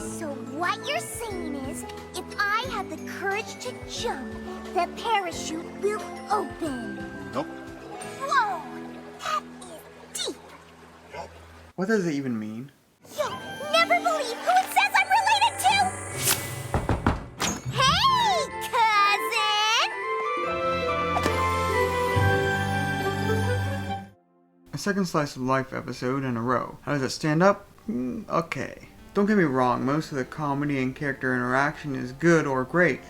So what you're saying is, if I have the courage to jump, the parachute will open. Nope. Whoa! That is deep. What does it even mean? You'll never believe who it says I'm related to! Hey, cousin! A second slice of life episode in a row. How does it stand up? Okay. Don't get me wrong, most of the comedy and character interaction is good or great.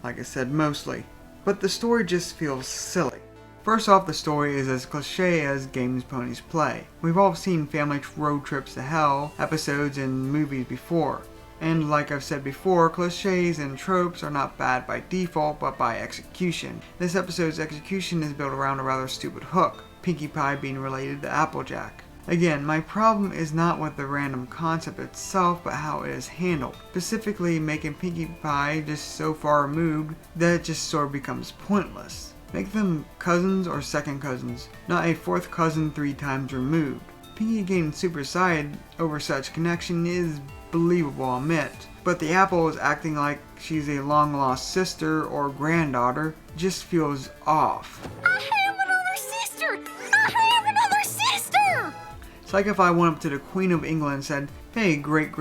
Like I said, mostly. But the story just feels silly. First off, the story is as cliche as games ponies play. We've all seen family road trips to hell episodes in movies before. And like I've said before, cliches and tropes are not bad by default, but by execution. This episode's execution is built around a rather stupid hook, Pinkie Pie being related to Applejack. Again, my problem is not with the random concept itself, but how it is handled. Specifically, making Pinkie Pie just so far removed that it just sort of becomes pointless. Make them cousins or second cousins, not a fourth cousin 3 times removed. Pinkie getting super excited over such connection is believable, I'll admit, but the apple is acting like she's a long lost sister or granddaughter just feels off. I have another sister! I have another sister! It's like if I went up to the Queen of England and said, "Hey, great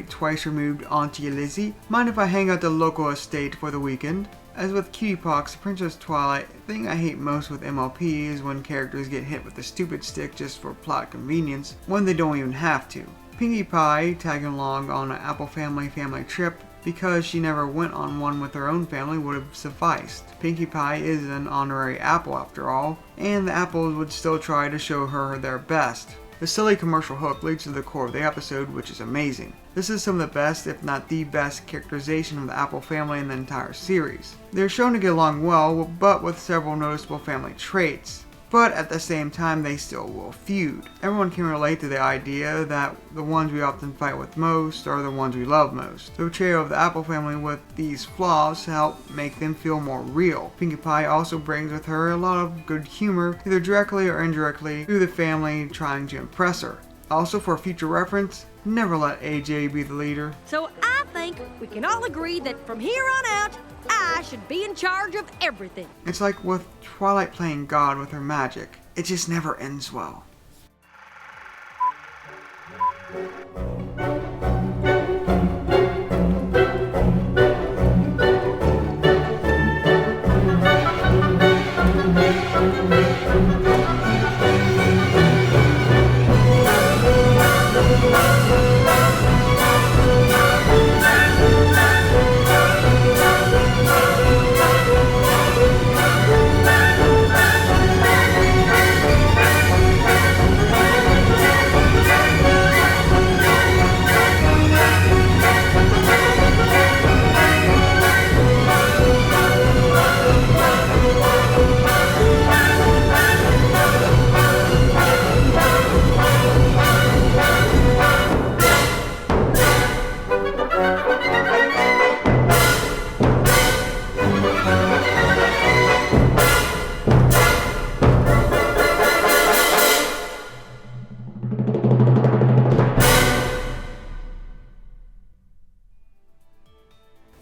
twice removed Auntie Lizzie, mind if I hang out at the local estate for the weekend?" As with Cutie Pox, Princess Twilight, the thing I hate most with MLP is when characters get hit with a stupid stick just for plot convenience, when they don't even have to. Pinkie Pie tagging along on an Apple family trip because she never went on one with her own family would have sufficed. Pinkie Pie is an honorary apple after all, and the apples would still try to show her their best. The silly commercial hook leads to the core of the episode, which is amazing. This is some of the best, if not the best, characterization of the Apple family in the entire series. They're shown to get along well, but with several noticeable family traits. But at the same time, they still will feud. Everyone can relate to the idea that the ones we often fight with most are the ones we love most. The portrayal of the Apple family with these flaws help make them feel more real. Pinkie Pie also brings with her a lot of good humor, either directly or indirectly, through the family trying to impress her. Also, for future reference, never let AJ be the leader. So I think we can all agree that from here on out, I should be in charge of everything. It's like with Twilight playing God with her magic. It just never ends well.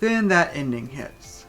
Then that ending hits.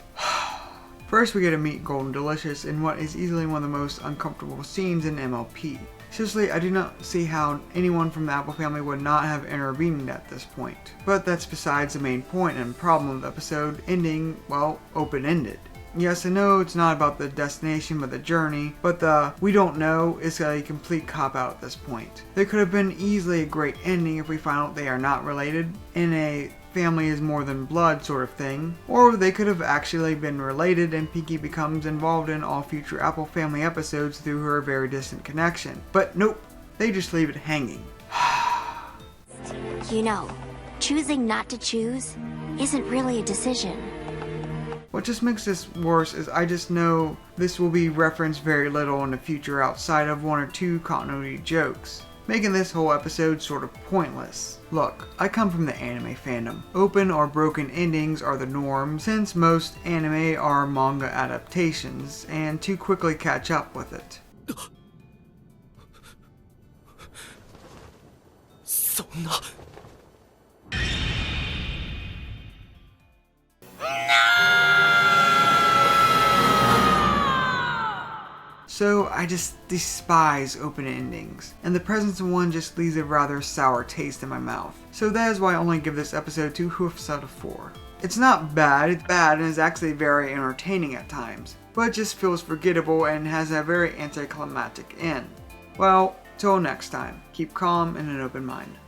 First we get to meet Golden Delicious in what is easily one of the most uncomfortable scenes in MLP. Seriously, I do not see how anyone from the Apple family would not have intervened at this point. But that's besides the main point and problem of the episode ending, well, open-ended. Yes, I know it's not about the destination but the journey, but the "we don't know" is a complete cop-out at this point. There could have been easily a great ending if we find out they are not related, in a family is more than blood sort of thing, or they could have actually been related and Pinkie becomes involved in all future Apple family episodes through her very distant connection. But nope, they just leave it hanging. You know, choosing not to choose isn't really a decision. What just makes this worse is I just know this will be referenced very little in the future outside of 1 or 2 continuity jokes, making this whole episode sort of pointless. Look, I come from the anime fandom. Open or broken endings are the norm since most anime are manga adaptations and to quickly catch up with it. そんな。So I just despise open endings, and the presence of one just leaves a rather sour taste in my mouth. So that is why I only give this episode 2 hoofs out of 4. It's not bad, it's bad and is actually very entertaining at times, but it just feels forgettable and has a very anticlimactic end. Well, till next time, keep calm and an open mind.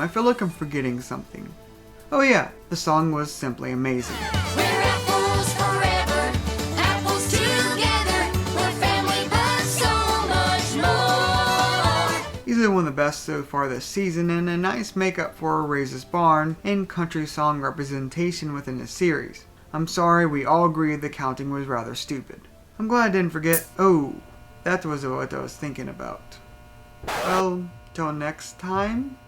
I feel like I'm forgetting something. Oh yeah, the song was simply amazing. We're apples forever, apples together, we're family but so much more. Easily one of the best so far this season, and a nice makeup for Raises Barn and country song representation within the series. I'm sorry, we all agreed the counting was rather stupid. I'm glad I didn't forget. Oh, that was what I was thinking about. Well, till next time.